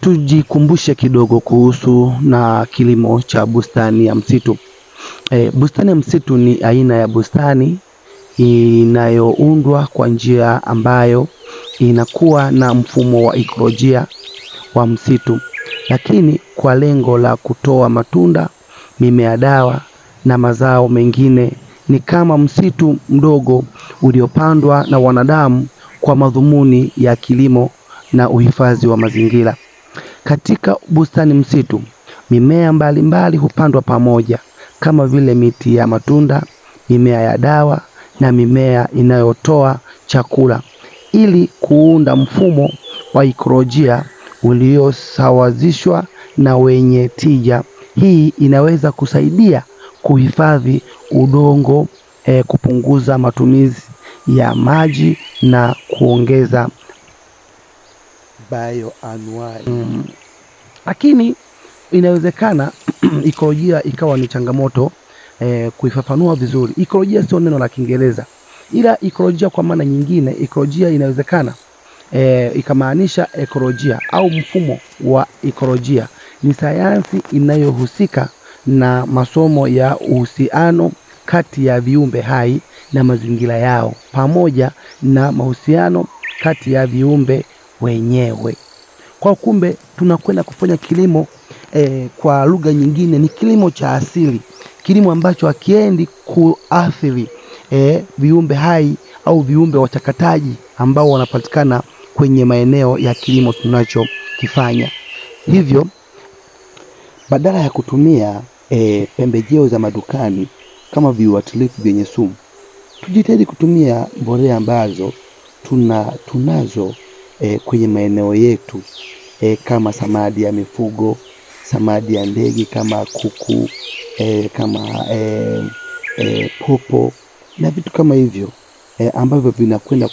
Tujikumbushe kidogo kuhusu na kilimo cha bustani ya msitu. Bustani ya msitu ni aina ya bustani inayoundwa kwa njia ambayo inakuwa na mfumo wa ikolojia wa msitu, lakini kwa lengo la kutoa matunda, mimea dawa na mazao mengine. Ni kama msitu mdogo uliopandwa na wanadamu kwa madhumuni ya kilimo na uhifadhi wa mazingira. Katika bustani msitu, mimea mbalimbali hupandwa pamoja kama vile miti ya matunda, mimea ya dawa na mimea inayotoa chakula ili kuunda mfumo wa ikolojia uliosawazishwa na wenye tija. Hii inaweza kusaidia kuhifadhi udongo, kupunguza matumizi ya maji na kuongeza bioanuai. Lakini inawezekana ikolojia ikawa ni changamoto kuifafanua vizuri. Ikolojia sio neno la Kiingereza, ila ikolojia kwa maana nyingine, ikolojia inawezekana ikamaanisha ekolojia au mfumo wa ikolojia. Ni sayansi inayohusika na masomo ya uhusiano kati ya viumbe hai na mazingira yao, pamoja na mahusiano kati ya viumbe wenyewe. Kwa kumbe tunakwenda kufanya kilimo kwa lugha nyingine ni kilimo cha asili, kilimo ambacho hakiendi kuathiri viumbe hai au viumbe wachakataji ambao wanapatikana kwenye maeneo ya kilimo tunachokifanya. Hivyo badala ya kutumia pembejeo za madukani kama viuatilifu vyenye sumu, tujitahidi kutumia mbolea ambazo tunazo kwenye maeneo yetu, kama samadi ya mifugo, samadi ya ndege kama kuku, kama popo na vitu kama hivyo ambavyo vinakwenda